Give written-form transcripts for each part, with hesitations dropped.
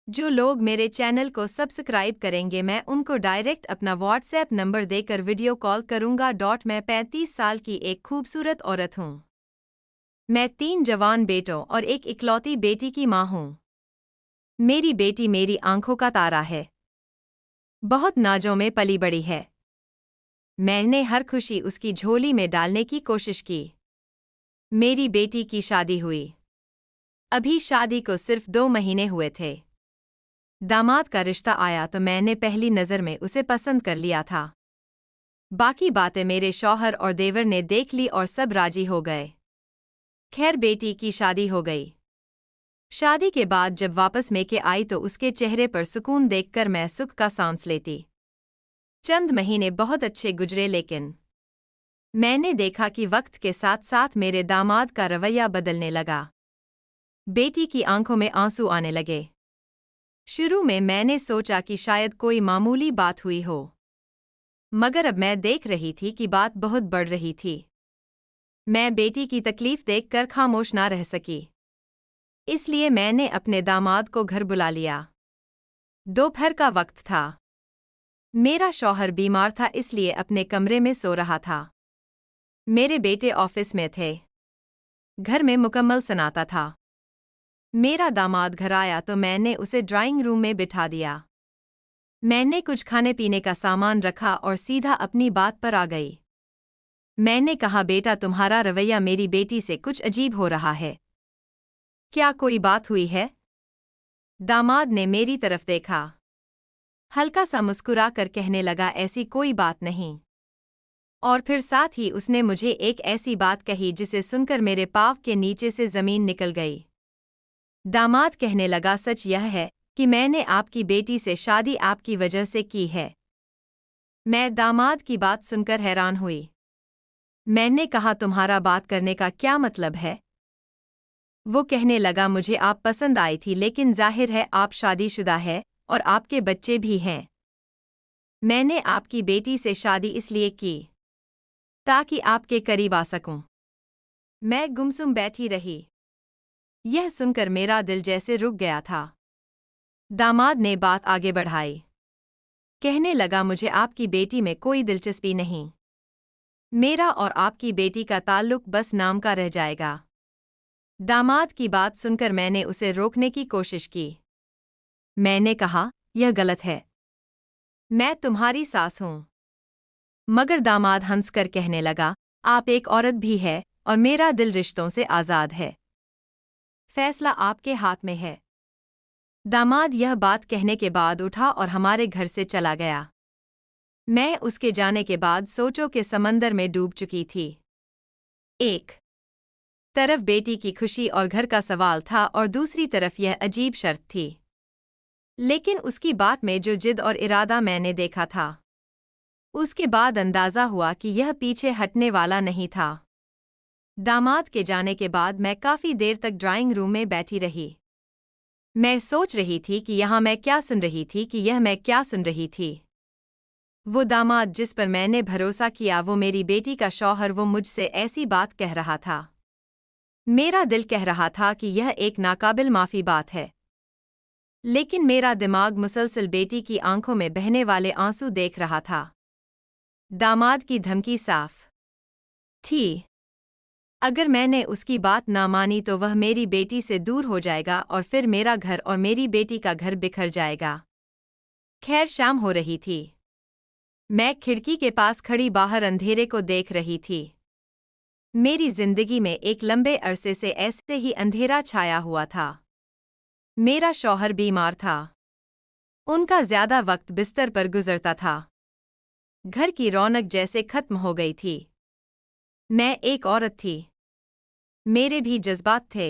जो लोग मेरे चैनल को सब्सक्राइब करेंगे मैं उनको डायरेक्ट अपना व्हाट्सएप नंबर देकर वीडियो कॉल करूंगा। मैं 35 साल की एक खूबसूरत औरत हूं। मैं 3 जवान बेटों और एक इकलौती बेटी की मां हूं। मेरी बेटी मेरी आंखों का तारा है। बहुत नाजों में पली बड़ी है। मैंने हर खुशी उसकी झोली में डालने की कोशिश की। मेरी बेटी की शादी हुई। अभी शादी को सिर्फ 2 महीने हुए थे। दामाद का रिश्ता आया तो मैंने पहली नज़र में उसे पसंद कर लिया था। बाकी बातें मेरे शौहर और देवर ने देख ली और सब राजी हो गए। खैर बेटी की शादी हो गई। शादी के बाद जब वापस मैके आई तो उसके चेहरे पर सुकून देखकर मैं सुख का सांस लेती। चंद महीने बहुत अच्छे गुजरे लेकिन मैंने देखा कि वक्त के साथ साथ मेरे दामाद का रवैया बदलने लगा। बेटी की आंखों में आंसू आने लगे। शुरू में मैंने सोचा कि शायद कोई मामूली बात हुई हो, मगर अब मैं देख रही थी कि बात बहुत बढ़ रही थी। मैं बेटी की तकलीफ देखकर खामोश ना रह सकी। इसलिए मैंने अपने दामाद को घर बुला लिया। दोपहर का वक्त था। मेरा शौहर बीमार था इसलिए अपने कमरे में सो रहा था। मेरे बेटे ऑफिस में थे। घर में मुकम्मल सन्नाटा था। मेरा दामाद घर आया तो मैंने उसे ड्राइंग रूम में बिठा दिया। मैंने कुछ खाने पीने का सामान रखा और सीधा अपनी बात पर आ गई। मैंने कहा बेटा तुम्हारा रवैया मेरी बेटी से कुछ अजीब हो रहा है। क्या कोई बात हुई है? दामाद ने मेरी तरफ देखा। हल्का सा मुस्कुरा कर कहने लगा ऐसी कोई बात नहीं। और फिर साथ ही उसने मुझे एक ऐसी बात कही जिसे सुनकर मेरे पाँव के नीचे से जमीन निकल गई। दामाद कहने लगा सच यह है कि मैंने आपकी बेटी से शादी आपकी वजह से की है। मैं दामाद की बात सुनकर हैरान हुई। मैंने कहा तुम्हारा बात करने का क्या मतलब है? वो कहने लगा मुझे आप पसंद आई थी लेकिन जाहिर है आप शादीशुदा है और आपके बच्चे भी हैं। मैंने आपकी बेटी से शादी इसलिए की ताकि आपके करीब आ सकूं। मैं गुमसुम बैठी रही। यह सुनकर मेरा दिल जैसे रुक गया था। दामाद ने बात आगे बढ़ाई। कहने लगा मुझे आपकी बेटी में कोई दिलचस्पी नहीं। मेरा और आपकी बेटी का ताल्लुक बस नाम का रह जाएगा। दामाद की बात सुनकर मैंने उसे रोकने की कोशिश की। मैंने कहा यह गलत है। मैं तुम्हारी सास हूं। मगर दामाद हंसकर कहने लगा आप एक औरत भी है और मेरा दिल रिश्तों से आज़ाद है। फैसला आपके हाथ में है। दामाद यह बात कहने के बाद उठा और हमारे घर से चला गया। मैं उसके जाने के बाद सोचों के समंदर में डूब चुकी थी। एक तरफ बेटी की खुशी और घर का सवाल था और दूसरी तरफ यह अजीब शर्त थी। लेकिन उसकी बात में जो जिद और इरादा मैंने देखा था, उसके बाद अंदाज़ा हुआ कि यह पीछे हटने वाला नहीं था। दामाद के जाने के बाद मैं काफ़ी देर तक ड्राइंग रूम में बैठी रही। मैं सोच रही थी कि यहाँ मैं क्या सुन रही थी कि यह मैं क्या सुन रही थी। वो दामाद जिस पर मैंने भरोसा किया वो मेरी बेटी का शौहर वो मुझसे ऐसी बात कह रहा था। मेरा दिल कह रहा था कि यह एक नाकाबिल माफ़ी बात है। लेकिन मेरा दिमाग मुसलसल बेटी की आंखों में बहने वाले आंसू देख रहा था। दामाद की धमकी साफ थी। अगर मैंने उसकी बात ना मानी तो वह मेरी बेटी से दूर हो जाएगा और फिर मेरा घर और मेरी बेटी का घर बिखर जाएगा। खैर शाम हो रही थी। मैं खिड़की के पास खड़ी बाहर अंधेरे को देख रही थी। मेरी जिंदगी में एक लंबे अरसे से ऐसे ही अंधेरा छाया हुआ था। मेरा शौहर बीमार था। उनका ज्यादा वक्त बिस्तर पर गुजरता था। घर की रौनक जैसे खत्म हो गई थी। मैं एक औरत थी। मेरे भी जज्बात थे।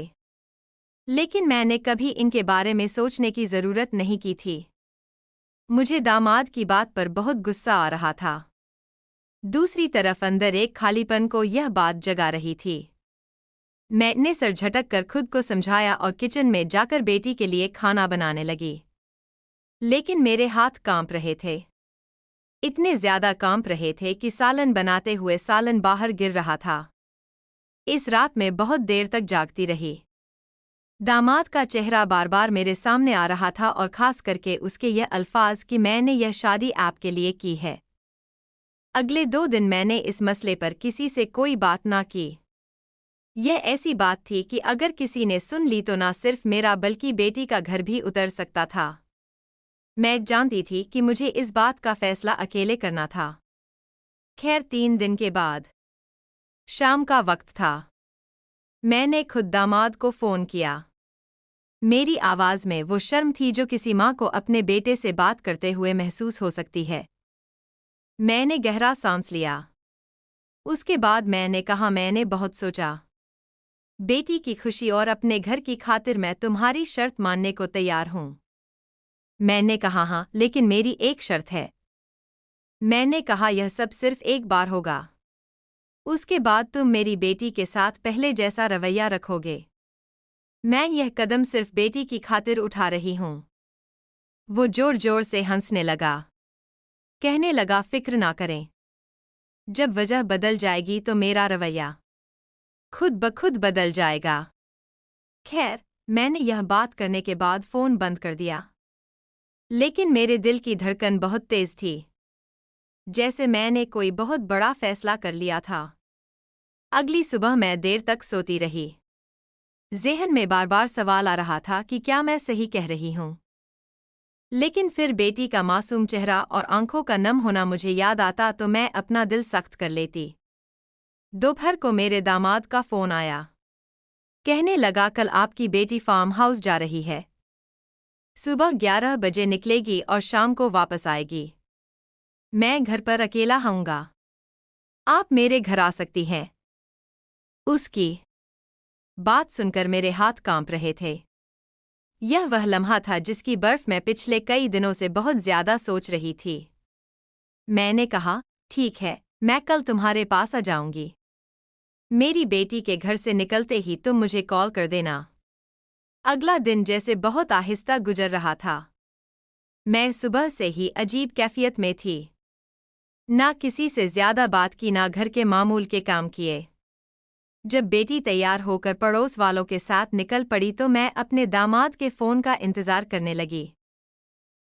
लेकिन मैंने कभी इनके बारे में सोचने की जरूरत नहीं की थी। मुझे दामाद की बात पर बहुत गुस्सा आ रहा था। दूसरी तरफ अंदर एक खालीपन को यह बात जगा रही थी। मैंने सर झटक कर खुद को समझाया और किचन में जाकर बेटी के लिए खाना बनाने लगी। लेकिन मेरे हाथ कांप रहे थे। इतने ज्यादा कांप रहे थे कि सालन बनाते हुए सालन बाहर गिर रहा था। इस रात में बहुत देर तक जागती रही। दामाद का चेहरा बार बार मेरे सामने आ रहा था और खास करके उसके यह अल्फाज कि मैंने यह शादी आपके लिए की है। अगले 2 दिन मैंने इस मसले पर किसी से कोई बात ना की। यह ऐसी बात थी कि अगर किसी ने सुन ली तो ना सिर्फ मेरा बल्कि बेटी का घर भी उतर सकता था। मैं जानती थी कि मुझे इस बात का फैसला अकेले करना था। खैर 3 दिन के बाद शाम का वक्त था। मैंने खुद दामाद को फ़ोन किया। मेरी आवाज़ में वो शर्म थी जो किसी माँ को अपने बेटे से बात करते हुए महसूस हो सकती है। मैंने गहरा सांस लिया। उसके बाद मैंने कहा, मैंने बहुत सोचा। बेटी की खुशी और अपने घर की खातिर मैं तुम्हारी शर्त मानने को तैयार हूँ। मैंने कहा हाँ, लेकिन मेरी एक शर्त है। मैंने कहा यह सब सिर्फ एक बार होगा। उसके बाद तुम मेरी बेटी के साथ पहले जैसा रवैया रखोगे। मैं यह कदम सिर्फ बेटी की खातिर उठा रही हूँ। वो जोर जोर से हंसने लगा। कहने लगा, फिक्र ना करें। जब वजह बदल जाएगी तो मेरा रवैया खुद ब खुद बदल जाएगा। खैर, मैंने यह बात करने के बाद फ़ोन बंद कर दिया। लेकिन मेरे दिल की धड़कन बहुत तेज थी, जैसे मैंने कोई बहुत बड़ा फैसला कर लिया था। अगली सुबह मैं देर तक सोती रही। ज़हन में बार बार सवाल आ रहा था कि क्या मैं सही कह रही हूँ। लेकिन फिर बेटी का मासूम चेहरा और आंखों का नम होना मुझे याद आता तो मैं अपना दिल सख्त कर लेती। दोपहर को मेरे दामाद का फ़ोन आया। कहने लगा, कल आपकी बेटी फार्म हाउस जा रही है। सुबह 11 बजे निकलेगी और शाम को वापस आएगी। मैं घर पर अकेला आऊँगा। आप मेरे घर आ सकती हैं। उसकी बात सुनकर मेरे हाथ कांप रहे थे। यह वह लम्हा था जिसकी बर्फ मैं पिछले कई दिनों से बहुत ज्यादा सोच रही थी। मैंने कहा, ठीक है, मैं कल तुम्हारे पास आ जाऊंगी। मेरी बेटी के घर से निकलते ही तुम मुझे कॉल कर देना। अगला दिन जैसे बहुत आहिस्ता गुजर रहा था। मैं सुबह से ही अजीब कैफियत में थी। ना किसी से ज्यादा बात की, ना घर के मामूल के काम किए। जब बेटी तैयार होकर पड़ोस वालों के साथ निकल पड़ी तो मैं अपने दामाद के फ़ोन का इंतज़ार करने लगी।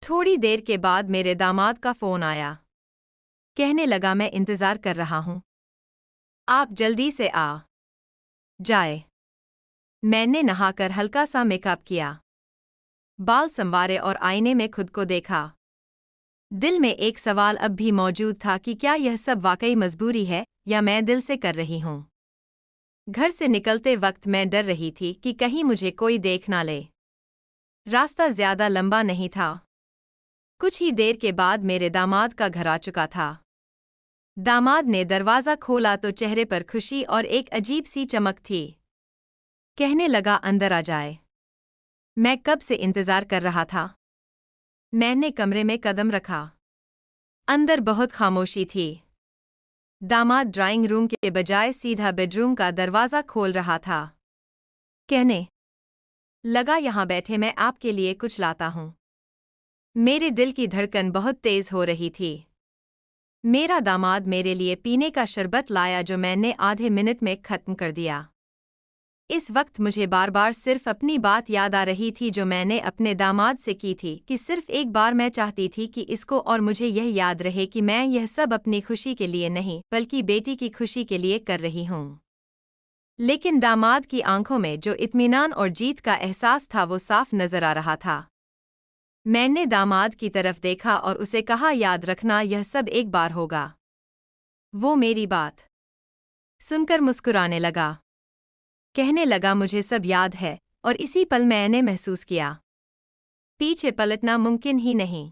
थोड़ी देर के बाद मेरे दामाद का फ़ोन आया। कहने लगा, मैं इंतज़ार कर रहा हूँ। आप जल्दी से आ जाए। मैंने नहाकर हल्का सा मेकअप किया, बाल संवारे और आईने में खुद को देखा। दिल में एक सवाल अब भी मौजूद था कि क्या यह सब वाकई मजबूरी है या मैं दिल से कर रही हूँ। घर से निकलते वक्त मैं डर रही थी कि कहीं मुझे कोई देख ना ले। रास्ता ज्यादा लंबा नहीं था। कुछ ही देर के बाद मेरे दामाद का घर आ चुका था। दामाद ने दरवाज़ा खोला तो चेहरे पर खुशी और एक अजीब सी चमक थी। कहने लगा, अंदर आ जाए। मैं कब से इंतज़ार कर रहा था। मैंने कमरे में कदम रखा। अंदर बहुत खामोशी थी। दामाद ड्राइंग रूम के बजाय सीधा बेडरूम का दरवाज़ा खोल रहा था। कहने लगा, यहाँ बैठे, मैं आपके लिए कुछ लाता हूँ। मेरे दिल की धड़कन बहुत तेज हो रही थी। मेरा दामाद मेरे लिए पीने का शरबत लाया जो मैंने आधे मिनट में खत्म कर दिया। इस वक्त मुझे बार बार सिर्फ अपनी बात याद आ रही थी जो मैंने अपने दामाद से की थी कि सिर्फ एक बार मैं चाहती थी कि इसको और मुझे यह याद रहे कि मैं यह सब अपनी खुशी के लिए नहीं बल्कि बेटी की खुशी के लिए कर रही हूँ। लेकिन दामाद की आंखों में जो इत्मीनान और जीत का एहसास था वो साफ नजर आ रहा था। मैंने दामाद की तरफ देखा और उसे कहा, याद रखना, यह सब एक बार होगा। वो मेरी बात सुनकर मुस्कुराने लगा। कहने लगा, मुझे सब याद है। और इसी पल मैंने महसूस किया, पीछे पलटना मुमकिन ही नहीं।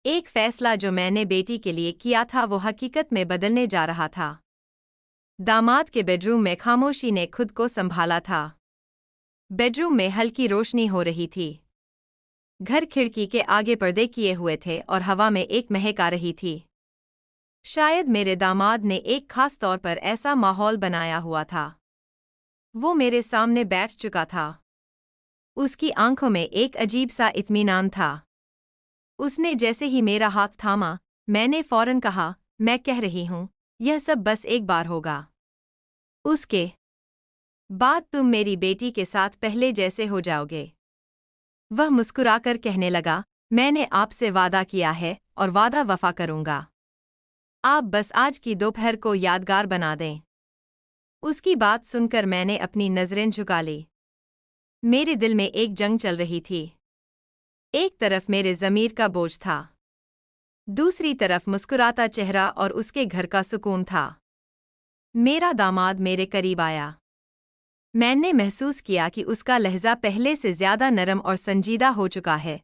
एक फैसला जो मैंने बेटी के लिए किया था वो हकीकत में बदलने जा रहा था। दामाद के बेडरूम में खामोशी ने खुद को संभाला था। बेडरूम में हल्की रोशनी हो रही थी। घर खिड़की के आगे पर्दे किए हुए थे और हवा में एक महक आ रही थी। शायद मेरे दामाद ने एक खास तौर पर ऐसा माहौल बनाया हुआ था। वो मेरे सामने बैठ चुका था। उसकी आंखों में एक अजीब सा इत्मीनान था। उसने जैसे ही मेरा हाथ थामा, मैंने फौरन कहा, मैं कह रही हूँ, यह सब बस एक बार होगा। उसके बाद तुम मेरी बेटी के साथ पहले जैसे हो जाओगे। वह मुस्कुराकर कहने लगा, मैंने आपसे वादा किया है और वादा वफा करूंगा। आप बस आज की दोपहर को यादगार बना दें। उसकी बात सुनकर मैंने अपनी नज़रें झुका ली। मेरे दिल में एक जंग चल रही थी। एक तरफ मेरे ज़मीर का बोझ था, दूसरी तरफ मुस्कुराता चेहरा और उसके घर का सुकून था। मेरा दामाद मेरे करीब आया। मैंने महसूस किया कि उसका लहजा पहले से ज्यादा नरम और संजीदा हो चुका है,